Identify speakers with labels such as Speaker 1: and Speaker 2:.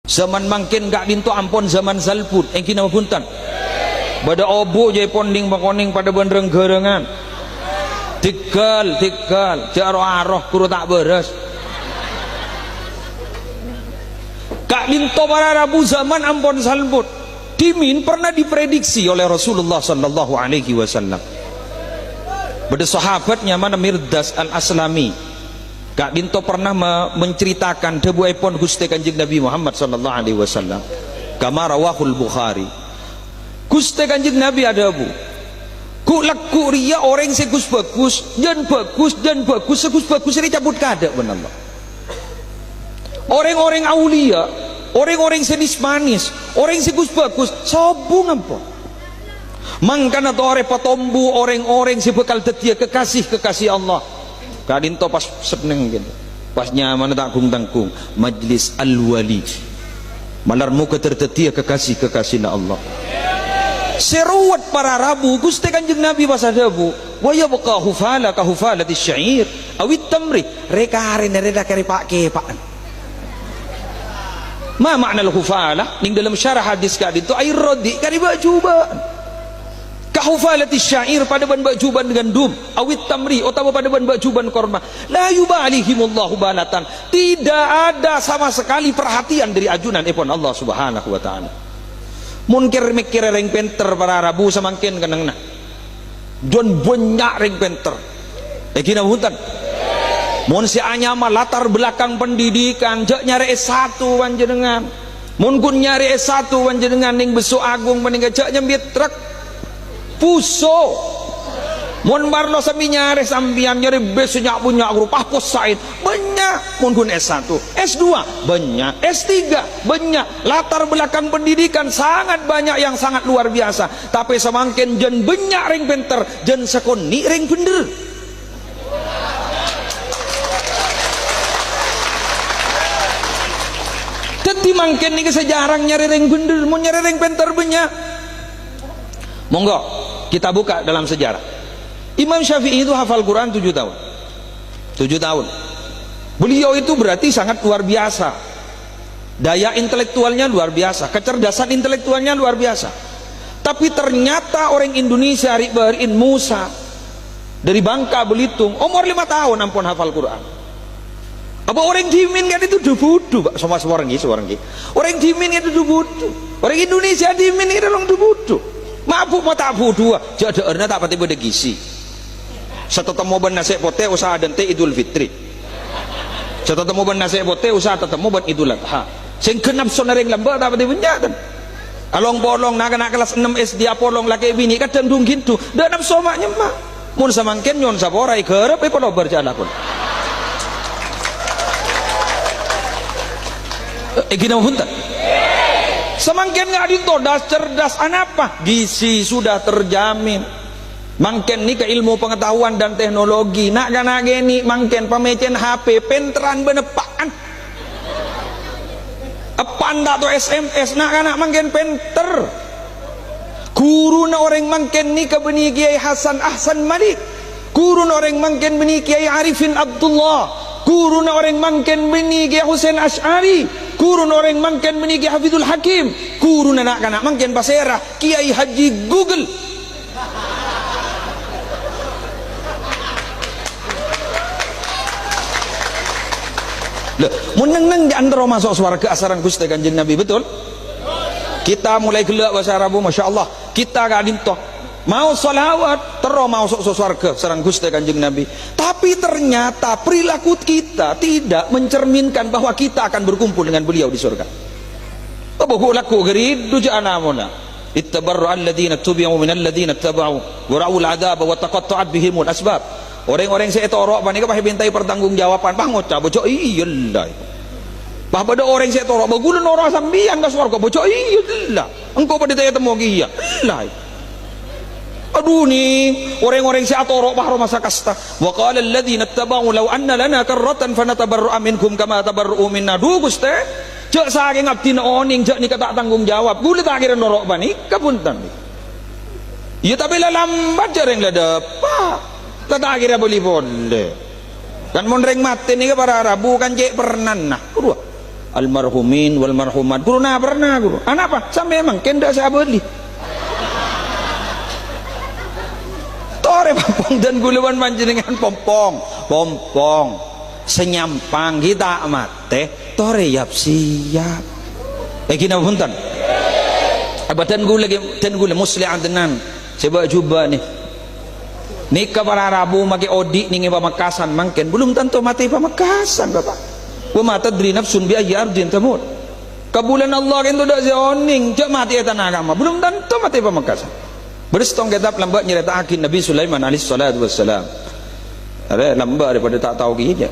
Speaker 1: Zaman mangkin gak dinto ampon zaman salput engkina punten. Bada obo je ponding bakoning pada bandreng gerengan. Tigal jaro aroh kuru tak beres. Kak dinto para rabu zaman ampon salput. Dimin pernah diprediksi oleh Rasulullah sallallahu alaihi wasallam. Bada sahabatnya mana Mirdas al-Aslami. Kak dinto pernah menceritakan debu epon Gusti Kanjeng Nabi Muhammad sallallahu alaihi wasallam. Kama rawahul Bukhari. Gusti Kanjeng Nabi ada bu. Ku laku ria orang segus bagus, dan bagus segus bagus ini cabut kada benar. Orang-orang aulia, orang-orang sedis manis, orang segus bagus, sobung apa? Mangkana to ore patombu orang-orang si bekal tetia kekasih Allah. Kadin to pas seneng gitu. Pas nyaman tangkung majlis al-wali. Malar muka tertetia kekasih na Allah. Seruat para rabu Gusti Kanjeng Nabi pasadabu wa yabqa hufala ka hufalati syair awit tamri reka kare pak ma makna al-hufala ning dalam syarah hadis kadi itu air rodi kari bajuban ka hufalati syair pada ban bajuban gandum awit tamri utawa pada ban bajuban korma la yubalihimullahu balatan, tidak ada sama sekali perhatian dari ajunan ipon Allah subhanahu wa ta'ala. Munkir mikir reng penter para rabu samangkin kenang na don banyak reng penter kina hutan mun si anyama latar belakang pendidikan jak nyari S1 panjenengan mun kun nyari S1 panjenengan ning besok agung paningga jak nyambit truk puso mun barno sami nyari sambian nyari besoknya punya grup pos said banyak mun kun S1 S2 banyak S3 banyak latar belakang pendidikan sangat banyak yang sangat luar biasa tapi semangkin jen banyak ring penter jen sekoni ring bener jadi mangkin ini sejarang nyari ring bener mau nyari ring penter banyak monggo kita buka dalam sejarah. Imam Syafi'i itu hafal Quran 7 tahun. 7 tahun. Beliau itu berarti sangat luar biasa. Daya intelektualnya luar biasa, kecerdasan intelektualnya luar biasa. Tapi ternyata orang Indonesia Ribarin Musa dari Bangka Belitung umur 5 tahun ampun hafal Quran. Apa orang dimin kan itu dubudu, Pak. Sama seorang gitu. Orang dimin itu dubudu. Orang Indonesia dimin itu orang dubudu. Mabuk mata budu, jadi erna tak pati beda gizi. Setetemu ban nasi pote usaha dente Idul Fitri. Setetemu ban nasi pote usaha tetemu ban Idul Adha. Sing kenap sonering lembah tak pati benyakan. Along bolong nak kelas 6 SD apolong laki bini kadang dung gitu. Dan nap somaknya mak. Mun samangken nyon saborai kerep e polo berjalan pun. Gina hunta. Semangken nggak ditodas cerdas anapa? Gizi sudah terjamin. Mangken ni ke ilmu pengetahuan dan teknologi nak kana geni mangken pamecen HP penteran benepaan apanda to SMS nak kana mangken penter guru na orang mangken ni ke beni Kiai Hasan Ahsan Malik guru na orang mangken beni Kiai Arifin Abdullah guru na orang mangken beni Kiai Husain Asy'ari guru na orang mangken beni Kiai Hafizul Hakim guru na nak kana mangken pasera Kiai Haji Google. Meneng di antara masuk surga asaran Gusti Kanjeng Nabi betul? Kita mulai gelak bahasa Arabu Masya Allah kita gak dintoh mau sholawat terus mau masuk surga asaran Gusti Kanjeng Nabi tapi ternyata perilaku kita tidak mencerminkan bahwa kita akan berkumpul dengan beliau di surga. Abu laku geridu ja'anamuna ittabarra alladhina tubi'u minal ladhina taba'u wa ra'ul adaba wa taqatta'at bihimul asbab. Orang-orang saya torok panik apa mintai pertanggungjawaban bah ngocah bocok iyalah bah pada orang saya torok bagulun orang sambian dah swarga bocok iyalah engkau pada tanya temu iya lah aduh nih orang-orang saya torok bah masa kasta wa qala alladhina ittaba'u law anna lana karratan fanatabarra'a minkum kama tabarra'u minna duh Gusti cek saking abdi oning cek nika tak tanggung jawab gule tak kira norok panik kapunten iya tapi lambat jarang lah dapat tak akhirnya boleh kan mondreng mati ni para Arabu kan cek pernah nah kedua almarhumin wal marhumat. Guru nah pernah guru. Anak apa? Sampai emang kenda saya beli. Tore pompong dan guluan panjenengan pompong senyampang kita mate tore yap siap. Kina punten. Abatan gula muslihan tenan. Sebab cuba nih. Nikah para Rabu make odi ningi pamakasan mangken belum tentu mati pamakasan Bapak. Wa ma tadri nafsun bi ayyi ardin tamut. Kabulan Allah kan dak zoning cak mati eta agama belum tentu mati pamakasan. Berstong kitab lambat nyeritakan Nabi Sulaiman alaihi salatu wassalam. Ada lambat daripada tak tahu gini.